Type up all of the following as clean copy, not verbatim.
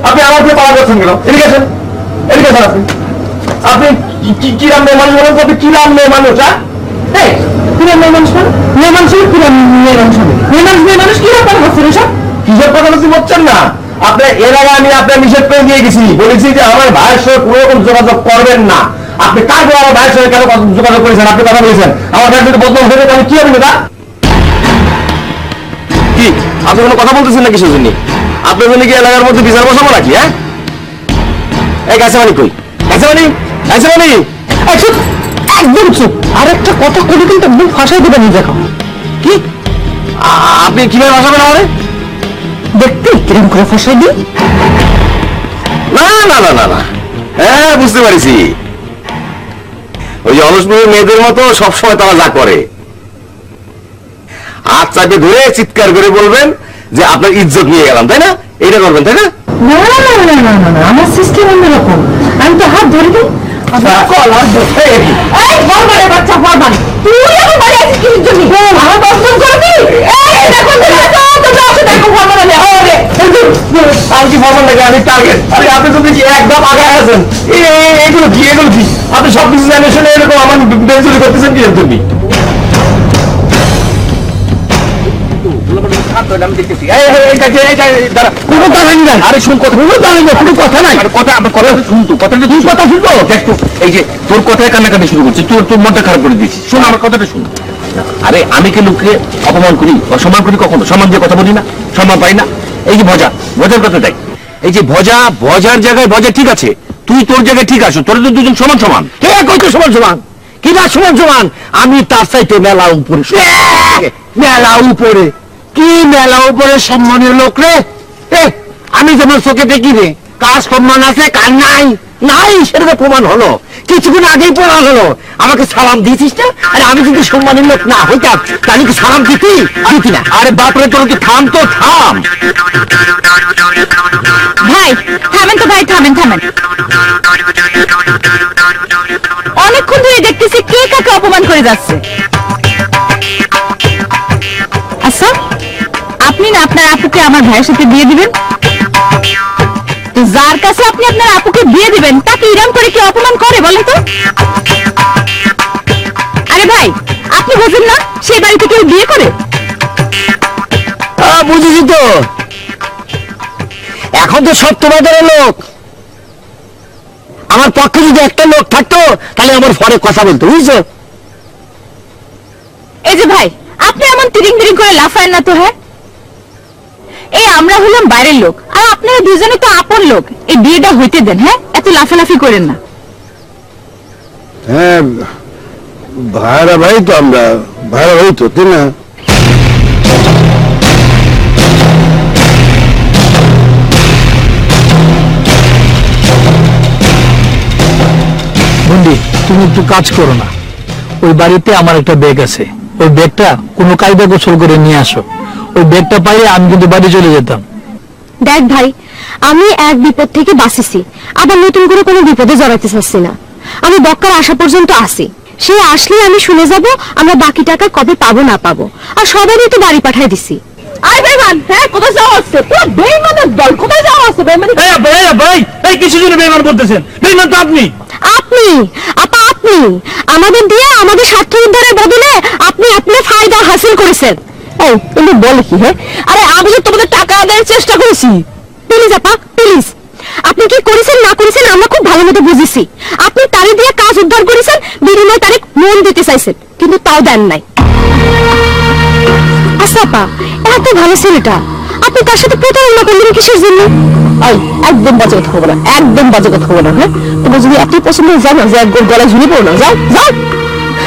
আপনি আমার দিয়ে পাওয়া যাচ্ছেন কেন? এদিকে আসেন, এদিকে আসেন। আপনি কি নাম মেয়ে মানুষ বলেন? আপনি কি নাম মেয়ে মানুষ? হ্যাঁ, কি নাম মেয়ে মানুষ? মেয়ে মানুষ কি নাম মেয়ে মানুষ? মেয়ে মানুষ কি ব্যাপার হচ্ছে সব? কিসের কথা বলছেন না? আপনার এর আগে আমি আপনার নিষেধ করে দিয়ে গেছি, বলেছি যে আমার ভাইয়ের সঙ্গে কোনো রকম যোগাযোগ করবেন না। আপনি কার করে আমার ভাইয়ের সঙ্গে কেন যোগাযোগ করেছেন? আপনি কথা বলেছেন আমার ভাইয়ের যদি বদনাম হয়ে যাবে, আমি কি হবে না? কি আপনি কোনো কথা বলতেছেন না কিসের জন্য? আপনার জন্য কি এলাকার মধ্যে বিচার বসাবো নাকি? হ্যাঁ, এই কাছেমানি কই? কাছেমানি, কাছেমানি, একদম চুপ। আরেকটা কথা বলে কিন্তু একদম ফাঁসাই দেবেন। দেখো কি আপনি কিভাবে ফাঁসাবেন আমারে? দেখতে কিরকম করে ফাঁসাই দিই? না না না না না, হ্যাঁ বুঝতে পারছি। ওই যে অলসপুরের মেয়েদের মতো সবসময় তারা যা করে, হাত চাপে ধরে চিৎকার করে বলবেন যে আপনার ইজ্জত নিয়ে গেলাম, তাই না? এটা করবেন, তাই না? না না না না না না, আমার সিস্টেম অন্যরকম। আমি তো হাত ধরে দিই। বাচ্চা ফরমান, তুই এখন বাড়ি আছিস কি জন্য? আমার বদনাম করবি? আমি কি ফরমান নাকি? আমি টার্গেট। আরে আপনি তো দেখি একদম আগে আছেন। এগুলো কি, এগুলো কি? আপনি সবকিছু জানে শুনে এরকম আমার বেঞ্চুরি করতেছেন কি জন্য? আরে আমি কি লোককে অপমান করি, অসম্মান করি? কখনো সম্মান দিয়ে কথা বলি না, সম্মান পাই না। এই যে ভজার কথাটাই, এই যে ভজার জায়গায় ভজা ঠিক আছে, তুই তোর জায়গায় ঠিক আছো, তোর তো দুজন সমান সমান। কে কইতো সমান সমান? কিনা সমান সমান? আমি তার চাইতে মেলা উপরে। মেলা উপরে? কি মেলা উপরে সম্মানের লোক রে? আমি যেমন চোখে দেখি রে, কার সম্মান আছে কার নাই নাই সেটা তো প্রমাণ হলো, কিছুক্ষণ আগেই প্রমাণ হলো। আমাকে সালাম দিয়েছিস না? আরে আমি যদি সম্মানের লোক না হইতাম তাহলে কি সালাম দিতি না? আরে বাপরে, তোর কি থাম তো থাম। ভাই থামেন তো, ভাই থামেন থামেন। অনেকক্ষণ ধরে দেখতেছি কে কাকে অপমান করে যাচ্ছে। আচ্ছা, আপনি না আপনার আপুকে আমার ভাইয়ের সাথে বিয়ে দিবেন? তো যার কাছে আপনি আপনার আপুকে বিয়ে দিবেন তাকে ইরাম করে কি অপমান করে বলেন তো? আরে ভাই, আপনি বুঝেন না সেই বাড়িতে কেউ বিয়ে করে? বুঝেছি তো, এখন তো সব তোমাদের লোক। আমার পক্ষে যদি একটা লোক থাকতো তাহলে আমার ফরে কথা বলতো, বুঝছো? এই যে ভাই, আপনি এমন তিরিং তিরিং করে লাফায়েন না তো। হ্যাঁ, এই আমরা হলাম বাইরের লোক আর আপনারা দুজনে তো আপন লোক। এই বিয়েটা হইতে দেন। হ্যাঁ, এত লাফালাফি করেন না। হ্যাঁ, ভাড়া ভাই তো, আমরা ভাড়া হইতো, তাই না? বন্দি, তুমি একটু কাজ করো না। ওই বাড়িতে আমার একটা ব্যাগ আছে, ওই ব্যাগটা কোনো কায়দা গোসল করে নিয়ে আসো। ওই ব্যাগটা পাইলে আমি কিন্তু বাড়ি চলে যেতাম। দেখ ভাই, আমি এক বিপদ থেকে বাঁচিছি, আবার নতুন করে কোনো বিপদে জড়াইতে চাচ্ছি না। আমি বক্কার আসা পর্যন্ত আসি, সে আসলে আমি শুনে যাব আমরা বাকি টাকা কবে পাবো না পাবো। আর সবারই তো বাড়ি পাঠাই দিছি। আরে বেঈমান, হ্যাঁ কোথায় যাওয়া হচ্ছে? পুরো বেঈমানের দল, কোথায় যাওয়া হচ্ছে? বেঈমানি ভাই, এই কিছু জন্য বেঈমান বলতেছেন? বেঈমান তো আপনি। আপনি আপা, আপনি আমাদের দিয়ে আমাদের স্বার্থ উদ্ধারের বদলে আপনি আপনার ফায়দা হাসিল করেছেন। এই তুমি বল কি? হ্যাঁ, আরে আমি তো তোমাদের টাকা আদায়ের চেষ্টা করেছি। প্লিজ আপা, প্লিজ। আপনি কি করেছেন না করেছেন আমরা খুব ভালো মতো বুঝেছি। আপনি তারে দিয়ে কাজ উদ্ধার করেছেন, বিনিময়ে তারে মন দিতে চাইছেন, কিন্তু তাও দেন নাই। আচ্ছা আপা, এত ভালো ছেলেটা আপনি তার সাথে প্রতারণা করলেন কিসের জন্য? একদম বাজে কথা বলো না, একদম বাজে কথা বলো না। হ্যাঁ, তোমার যদি এত পছন্দ হয় যাও না, যে এক গোল গলায় ঝুলে পড়ো না, যাও যাও।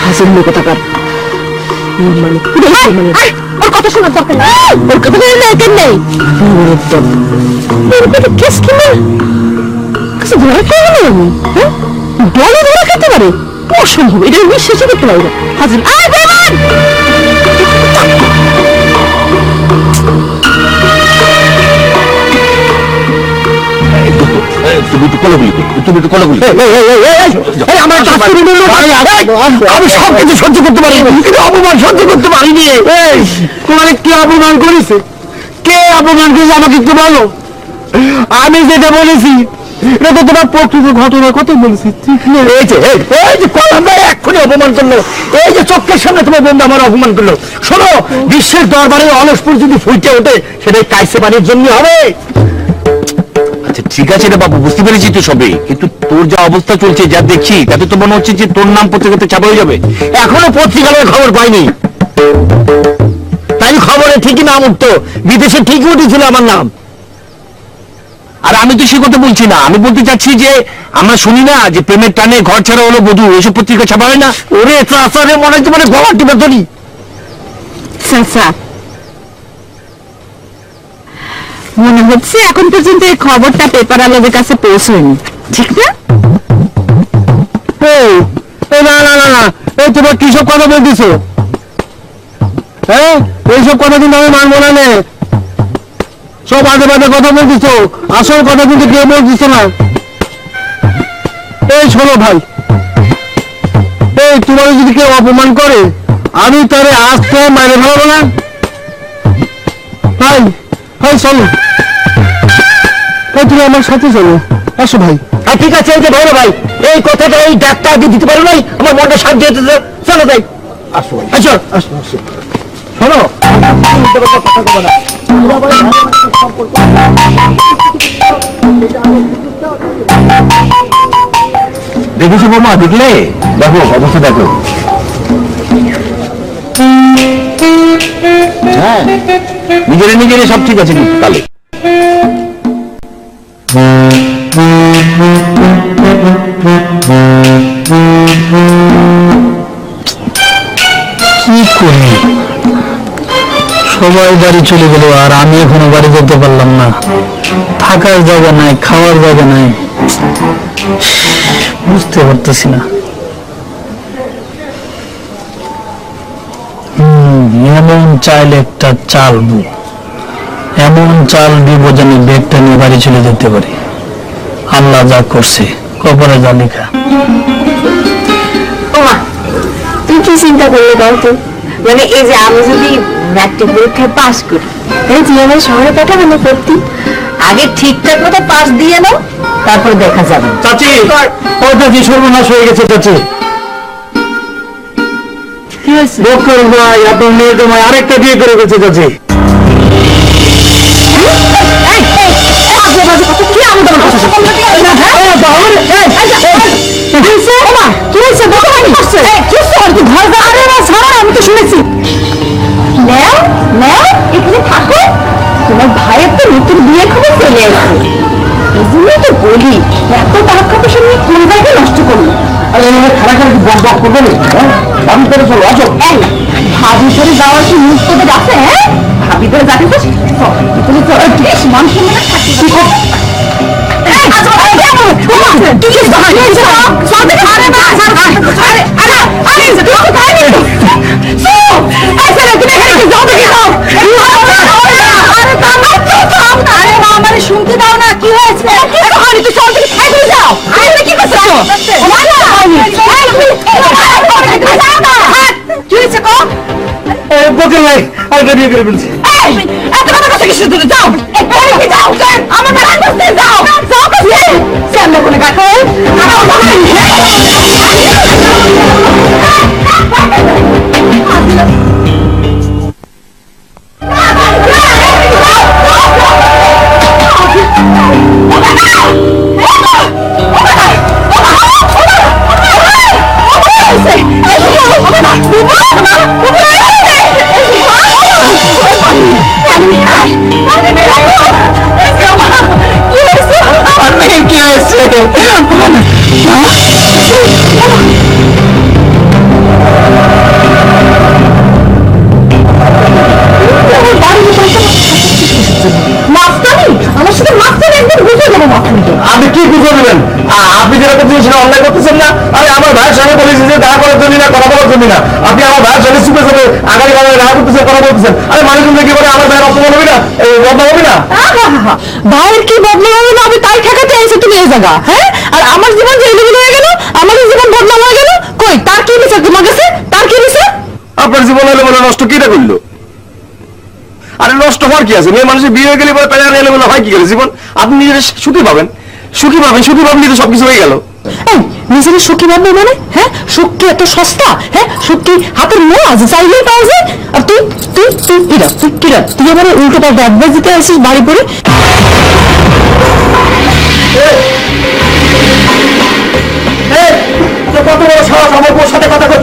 হাসির মেয়ে কোথাকার। ওর কথা শোনার দরকার নেই, ওর কথা দরকার নেই। কেস কিনে কিছু ধরা খাই না আমি। হ্যাঁ, বলে ধরা খেতে পারে? অসম্ভব, এটা বিশ্বাসই করতে পারি না। হাজির তুমি একটু কোলাগুলি করো, তুমি একটু কোলাগুলি করো। আমার আমি সব কিছু সহ্য করতে পারি, কিন্তু অপমান সহ্য করতে পারিনি। তোমার কে অপমান করেছে? কে অপমান করেছে আমাকে একটু বলো। আমি যেটা বলেছি এটা তো তোমার প্রকৃত ঘটনার কথা বলেছি, ঠিক না? এই যে কলম ভাই এক্ষুনি অপমান করলো, এই যে চোখের সামনে তোমার বন্ধু আমার অপমান করলো। শোনো, বিশ্বের দরবারে অলসপুর যদি ফুটে ওঠে সেটাই কাইসে বাড়ির জন্য হবে। আচ্ছা ঠিক আছে রে বাবু, বুঝতে পেরেছি তো সবে, কিন্তু তোর যা অবস্থা চলছে, যা দেখছি, তাতে তো মনে হচ্ছে যে তোর নাম পত্রিকাতে ছাপা হয়ে যাবে। এখনো পত্রিকার খবর পাইনি, তাই খবরে ঠিকই নাম উঠতো, বিদেশে ঠিকই উঠেছিল আমার নাম। আর আমি তো সে কথা বলছি না, আমি বলতে চাচ্ছি যে আমরা শুনি না যে প্রেমের টানে ঘর ছাড়া হলো বধূ, এসব পত্রিকা ছাপা হয় না? ওরে চাষারে মনে হচ্ছে মানে গলা টিপে ধরি। চাচা, মনে হচ্ছে এখন পর্যন্ত এই খবরটা পেপার আলোদের কাছে পৌঁছয়নি, ঠিক না? না না না না, এই তোমার কিসব কথা বলতেছো? হ্যাঁ, এইসব কথা কিন্তু আমি মানবো না। নে সব আজে বাজে কথা বলতেছো, আসল কথা কিন্তু কেউ বলতেছো না। এই শোনো ভাই, এই তোমার যদি কেউ অপমান করে আমি তারে আজকে মাইরে ফেলাবো না। ভাই ভাই চলো, তুমি আমার সাথে চলো, আসো ভাই। ঠিক আছে, এই যে ভাই ভাই, এই কথাটা এই ডাক্তার আগে দিতে পারো নাই, আমার মনটা শান্তি হতে। চলো ভাই, আসো আসো আসো আসো। শোনো, কথা বলো না। দেখেছো বৌমা, দেখলে? দেখো অবস্থা দেখো। হ্যাঁ, নিজেরা নিজেরা সব ঠিক আছে কিন্তু কালে। কি করি, সবাই বাড়ি চলে গেল আর আমি এখনো বাড়ি যেতে পারলাম না। থাকার জায়গা নাই, খাওয়ার জায়গা নাই, বুঝতে পারতেছি না। এমন চাইলে একটা চাল বু, এমন চাল দিব যেন ব্যাগটা নিয়ে বাড়ি চলে যেতে পারি। আল্লাহ যা করছে কবরে যা লেখা। তুই কি চিন্তা করলি বলতো? মানে এই যে আমি যদি ম্যাট্রিক পরীক্ষায় পাস করি, তাহলে তুই আমার শহরে পাঠাবে না পড়তি? আগে ঠিকঠাক মতো পাস দিয়ে নাও, তারপর দেখা যাবে। চাচি, ও চাচি সর্বনাশ হয়ে গেছে চাচি। কি হয়েছে? বকর ভাই আপনার মেয়ের জামাই আরেকটা বিয়ে করে গেছে চাচি। আমি তো শুনেছি। এখানে থাকো, তোমার ভাইয়ের তো নতুন বিয়ে খবর চলে আসছে। এই জন্যই তো বলি, এত টাকা পয়সা নিয়ে কোন জায়গায় নষ্ট করলো। খারাপ বক বক করবে না, আমি করে চলো আসো। ভাবি করে যাওয়ার কি মুখ তোদের আছে? হ্যাঁ, ভাবি করে যাতে তো বেশ মান সম্মান শুনতে দাও না, কি হয়েছে? যাও, কি করছো? কি হয়েছে? বকর ভাই আরেকটা বিয়ে করে ফেলছি। এত কথা কথা কি শুনতে যাও, যাও আমার বাড়ি বসতে যাও, যাও কাছে সামনে কোনে কাকা কি হয়েছে? আমার সাথে মাস্টার একদম বুঝে দেবো। আপনি কি বুঝে দেবেন? আপনি যেটা করছেন সেটা অন্যায় করতেছেন না? আরে আমার ভাইয়ের সঙ্গে বলেছি যে দেখা করার জন্য না, কথা বলার জন্য না। আপনি আমার ভাইয়ের সঙ্গে চুপে চুপে আগামী কালে দেখা করতেছেন, কথা বলতেছেন। আরে মানুষজন কি করে আমার ভাইয়ের অপমান হবে না, বদনাম হবে না? ভাইয়ের কি বদনাম হবে না? আমি তাই ঠেকাতে এসে তুমি এই জায়গা, হ্যাঁ? আর আমার জীবন যে এলোমেলো হয়ে গেল, আমার জীবন বদনাম হয়ে গেল, কই তার কি বিচার তোমার কাছে? তার কি বিচার? আপনার জীবন হলে বলে নষ্ট কিটা করলো? আরে নষ্ট হওয়ার কি আছে? মেয়ে মানুষের বিয়ে হয়ে গেলে পরে প্যারা এলে বলে হয় কি গেলে জীবন? আপনি নিজের সুখী পাবেন, সুখী ভাবলে তো সবকিছু হয়ে গেল। এই নিজেকে সুখী ভাববে মানে? হ্যাঁ, সুখ কি এত সস্তা? হ্যাঁ, সুখ কি হাতের মোয়াজ চাইলেই পাওয়া যায়? আর তুই তুই তুই কিরা তুই কিরা তুই আমার উল্টো পাল্টা অ্যাডভাইস দিতে আসিস বাড়ি পড়ে? কত বড় সাহস আমার বউর সাথে কথা কই?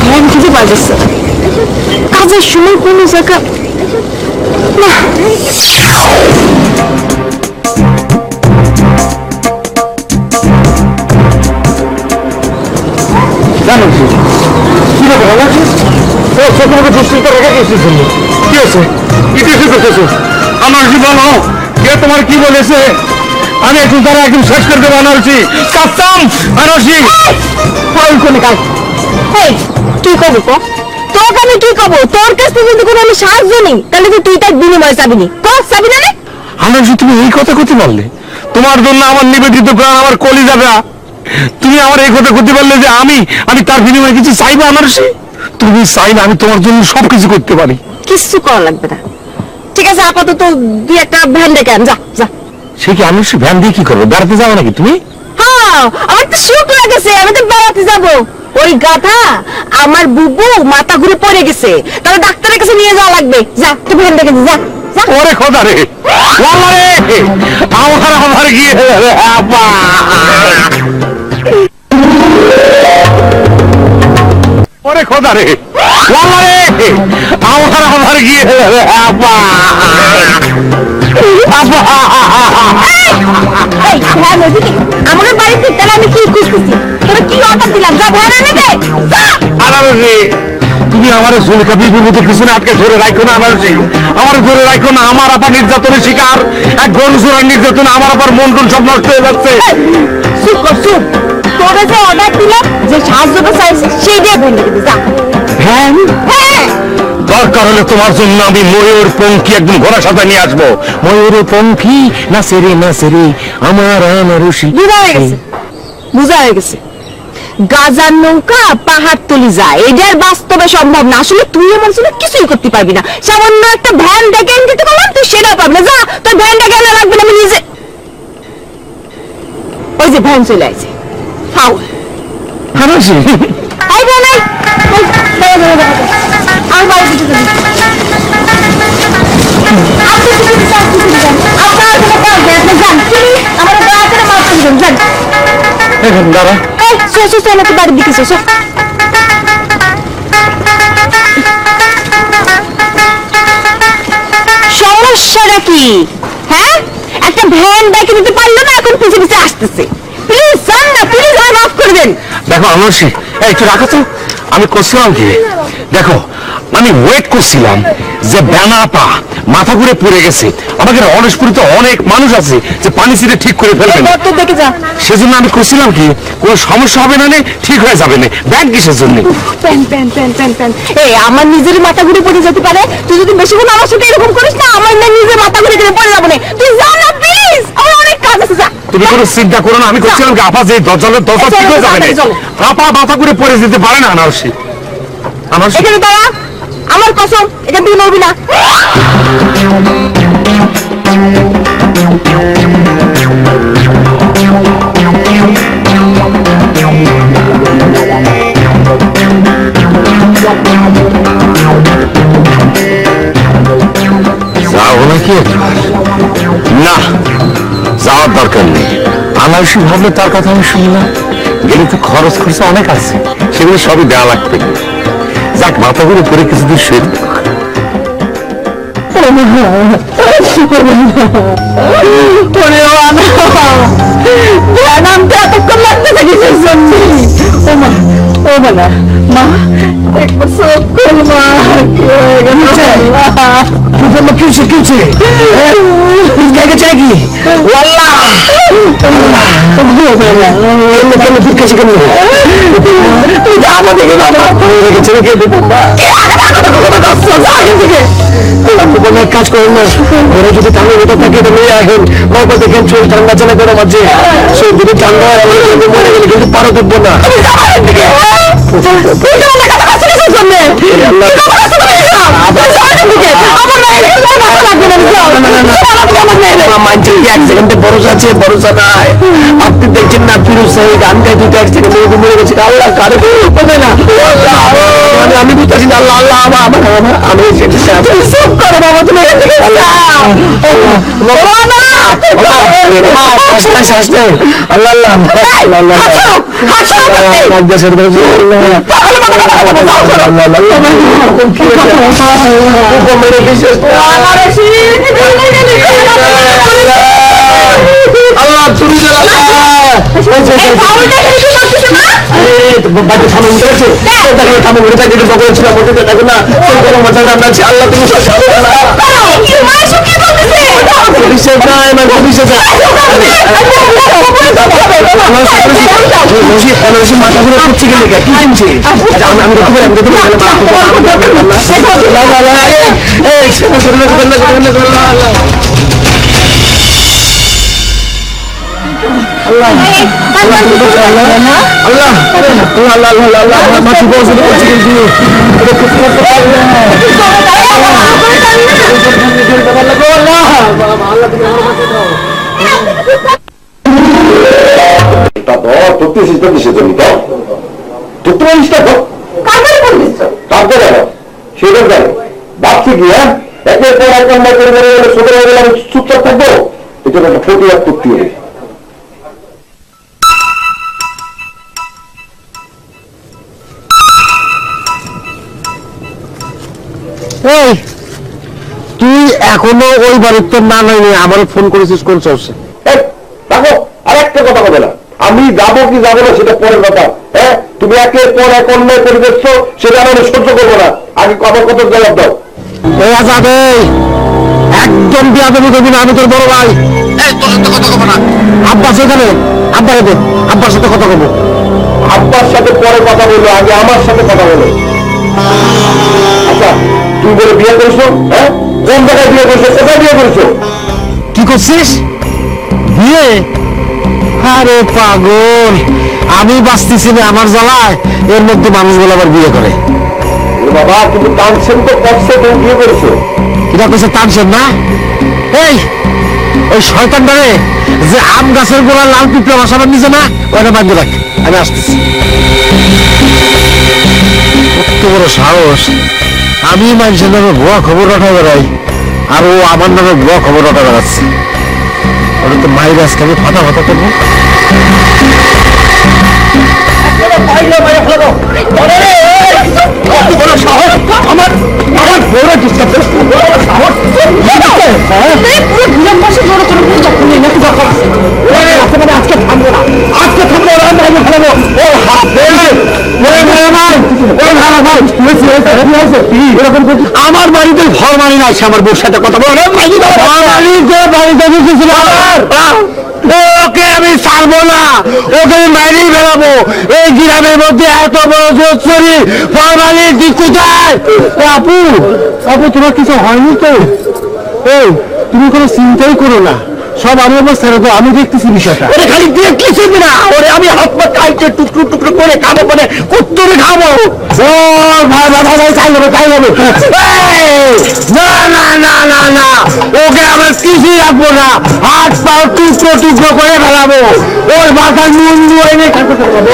ভ্যান খুঁজে পাওয়া যাচ্ছে না। কাজের সময় কোনো জায়গা না। জানো কি ব্যাপার আমার? ও চোখে মুখে দুশ্চিন্তা রেখে গেছিস জন্য কি হয়েছে? কি কিছু করতেছো? আমার জীবন কে তোমার কি বলেছে? আমি এখন তারা একদম শেষ করে দেবো আনারসি, কাস্তাম আনারসি। এই কি করবো ক? তোকে আমি কি করবো? তোর কাছ থেকে যদি কোনো আমি সাহায্য নিই তাহলে তো তুই তার বিনিময়ে চাবি নি। চাবি না রে? আনারসি তুমি এই কথা করতে পারলে? তোমার জন্য আমার নিবেদিত প্রাণ, আমার কলি যাবে। তুমি আমার এই কথা করতে পারলে যে আমি তার বিনিময়ে কিছু চাইবো? আনারসি তুমি চাইলে আমি তোমার জন্য সবকিছু করতে পারি। কিচ্ছু করা লাগবে না। ঠিক আছে, আপাতত তুই একটা ভ্যান ডেকে আন, যা যা। সে কি আনারসি ভ্যান দিয়ে কি করবো? বেড়াতে যাবো নাকি তুমি? হ্যাঁ, আমার তো সুখ লাগেছে, আমি তো বেড়াতে যাবো। ওই গাধা আমার বুবু মাথা ঘুরে পড়ে গেছে, তাহলে ডাক্তারের কাছে নিয়ে যাওয়া লাগবে। যা তুই ভ্যান ডেকে যা যা। ওরে খোদা রে, ওয়াল্লা রে, আমার গিয়ে আপা। ওরে খোদা রে, ওয়াল্লা রে, আমার গিয়ে আপা। এই ভ্যান ওইদিকে আমাদের বাড়িতে, তাহলে আমি কি খুঁজতেছি? তোরা কি অর্ডার দিলাম? যা ভ্যান এনে দে। আনারসি তুমি আমার সুলকা বিপদের পিছনে আটকে ধরে রাখো না। আনারসি আমার ধরে রাখো না। আমার আপা নির্যাতনের শিকার, এক গণসুরার নির্যাতনে আমার আপার মন টন সব নষ্ট হয়ে যাচ্ছে। চুপ কর, চুপ। তোরা যে অর্ডার দিলাম, যে সাহায্যটা চাইছিস সেই দিয়ে ভ্যান ডেকে দে, যা। হ্যাঁ, হ্যাঁ, দরকার হলে তোমার জন্য আমি ময়ূর পঙ্খী একদম ঘোড়া সাথে নিয়ে আসবো। ময়ূর পঙ্খী না সেরে আমার আনারসি। বুঝা হয়ে গেছে, বুঝা হয়ে গেছে। গাজার নৌকা পাহাড় তুলি যায়, এটার বাস্তবে সম্ভব না। আসলে তুই এমন ছিল কিছুই করতে পারবি না। সামান্য একটা ভ্যান ডেকে এনে দিতে পারলাম, তুই সেটাও পাবি না। যা, তোর ভ্যান ডেকে আনা লাগবে না, আমি নিজে। ওই যে ভ্যান চলে আসছে। ফাউ আনারসি আই ভ্যান আই। আর বাড়ি দিতে যাবি। আপনি কি দিতে চান? আপনার কোনো কাজ নেই, আপনি যান। প্লিজ আমার দয়া করে মাফ করে দিন, যান। এখন দাঁড়া। এই চল একটু বাড়ির দিকে চল। সমস্যাটা কি? হ্যাঁ, একটা ভ্যান ডেকে দিতে পারলো না, এখন পিছে পিছে আসতেছে। প্লিজ যান না, প্লিজ আমায় মাফ করে দেন। দেখো আনারসি, একটু রাখো তো। আমি করছিলাম কি দেখো, আমি ওয়েট করছিলাম যে বেনা পা মাথা ঘুরে পড়ে গেছে, আমাদের অনেশপুরিতে অনেক মানুষ আছে যে পানি ছিটে ঠিক করে ফেলবেন, তোর দেখে যা। সেজন্য আমি করছিলাম কি কোনো সমস্যা হবে না, ঠিক হয়ে যাবে না। ব্যাগ কিসের জন্য? Pan pan pan pan pan. এই আমার নিজের মাথা ঘুরে পড়ে যেতে পারে। তুই যদি বেশিক্ষণ আমার সাথে এরকম করিস না, আমার না নিজের মাথা ঘুরে গেলে পড়ে যাবো না। তুই যা না প্লিজ, আমার অনেক কাজ আছে, যা। তুমি কোনো চিন্তা করো না, আমি করছিলাম কি আপা যে দরজা ঠিক হয়ে যাবে না। আপা মাথা ঘুরে পড়ে যেতে পারে না। আনারসি আনারসি এখানে দাঁড়া, আমার কসম, এখান থেকে নড়বি না। যাবো নাকি? না, যাওয়ার দরকার নেই। আনারসি ভাবলে তার কথা আমি শুনলাম, গেলে তো খরচ অনেক আছে, সেগুলো সবই দেওয়া লাগবে। যাক, মাথা করে পরে কিছুদিন শুয়ে এতক্ষণ লাগতেছে কিসের জন্য? ও বাবা মা একবার সব কর মা কি হয়ে গেল কি হচ্ছে জায়গা চাই কি ওয়াল্লাহ কেন জিজ্ঞাসা কেন তুই যাবো দেখে বাবা ছেলে কে এক কাজ করেন না ঘরে যদি ঠান্ডা মতো থাকে তো নিয়ে আসেন বাবা দেখেন শরীর ঠান্ডা চালা করে মাঝে সে যদি ঠান্ডা হয় মরে গেলে কিন্তু পারো দেখবো না ভরসা আছে ভরসা নাই আপনি দেখছেন না ফিরোজ সাহেব গান গাই দুটো এক সেকেন্ড মরে গেছে আল্লাহ কারে না আমি বুঝতেছি না আল্লাহ আল্লাহ আমি সব করো বাবা তুমি আল্লাহ আল্লাহ আল্লাহ তুমি মাথা ঘুরে করছি গেলে কি কিনছে ভাবছি কি হ্যাঁ একের পর এক নম্বর করে ছোট হয়ে গেলে আমি চুপচাপ থাকবো এটা একটা প্রতিবাদ করতে হবে এই তুই এখনো ওই বাড়ির তোর না নাই আমারও ফোন করেছিস কোন সমস্যা দেখো আর একটা কথা বলে না আমি যাবো কি যাবো না সেটা পরের কথা হ্যাঁ তুমি একের পর এক অন্যায় করে দেখছো সেটা আমি সহ্য করবো না আগে আমার কত জবাব দাও এই আজাদ একদম বিয়াদবি করবি না আমি তোর বড় ভাই তোর সাথে কথা কব না আব্বাস এখানে আব্বার সাথে কথা কব আব্বার সাথে পরে কথা বলবো আগে আমার সাথে কথা বলো আচ্ছা তুই বলে বিয়ে করেছো হ্যাঁ কোন জায়গায় বিয়ে করেছো কোথায় বিয়ে করেছো কি করছিস বিয়ে আরে পাগল আমি বাঁচতেছি না আমার জ্বালায় এর মধ্যে মানুষগুলো আবার বিয়ে করে বাবা কিন্তু টানছেন তো করছে তুমি বিয়ে করেছো কিনা করছে টানছেন না এই ওই শয়তানটারে যে আম গাছের গোড়া লাল পিঁপড়া বসাবার নিচে না ওটা বাঁধতে রাখ আমি আসতেছি কত বড় সাহস আমি মানুষের নামে ভুয়া খবর রাখা বেড়াই আর ও আমার নামে ভুয়া খবর রাখা বেড়াচ্ছে ওটা তো মায়ের আজকে আমি ফাটা ফাটা করবো আমার বড় ডিস্টার্ব সাহস আজকে থামবো না আজকে থামবো ফেলাবো আমার বাড়িতে ঘর মানি না আমার বউর সাথে কথা বলো ওকে আমি ছাড়বো না ওকে আমি বাইরেই বেড়াবো এই গ্রামের মধ্যে এত বড় জোচ্চুরি ফরমালির দিক কোথায় আপু তোমার কিছু হয়নি তো এই তুমি কোনো চিন্তাই করো না সব আমি আমার ছেড়ে তো আমি দেখতেছি বিষয়টা ওরে খালি দেখতেছি না ওরে আমি হাত পা কাইটে টুকরো টুকরো করে খাবো মানে কুত্তুরে খাবো ও ভাই তাই হবে না না না না না ওকে আমার কিছুই রাখবো না হাত পা টুকরো টুকরো করে ফেলাবো ওর মাথায় নুন দিয়ে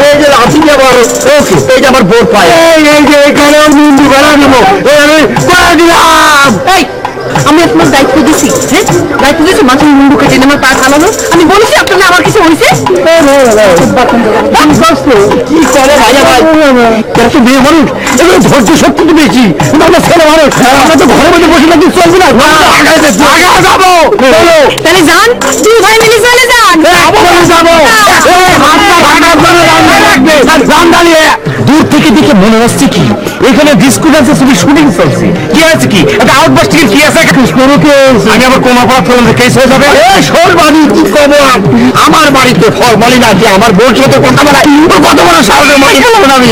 এই যে লাঠি যাবার ওকে এই যে আমার বোট পায় এই যে এখানে নুন দিয়ে বেড়া দেবো আমি করে দিলাম আমি আপনার দায়িত্ব দিছি হ্যাঁ দায়িত্ব দিয়েছি মাথায় মুন্ডু কেটে আমার পা ফালানো আমি বলেছি আপনার আমার কিছু হয়েছে কি করে ভাইয়া ভাই তো বিয়ে মানুষ এগুলো ধৈর্য শক্তি তো বেশি আমরা ছেলে মানুষ আমরা তো ঘরের মধ্যে বসে থাকি চলবে না যাবো তাহলে যান দুই ভাই মিলে চলে যান যাবো গান দাঁড়িয়ে দূর থেকে দেখে মনে হচ্ছে কি এখানে ডিস্কো ডান্সের ছবি শুটিং চলছে। কি আছে কি একটা আউটবাস্টিং কি আছে? আমি আবার কোমা পড়া ফেললাম, কেস হয়ে যাবে। সর বাড়ি কি কমো আমার বাড়িতে ফরমালি না দিয়ে আমার বোন সাথে কথা বলা কত বড় সাহসের মাই খেলাম আমি।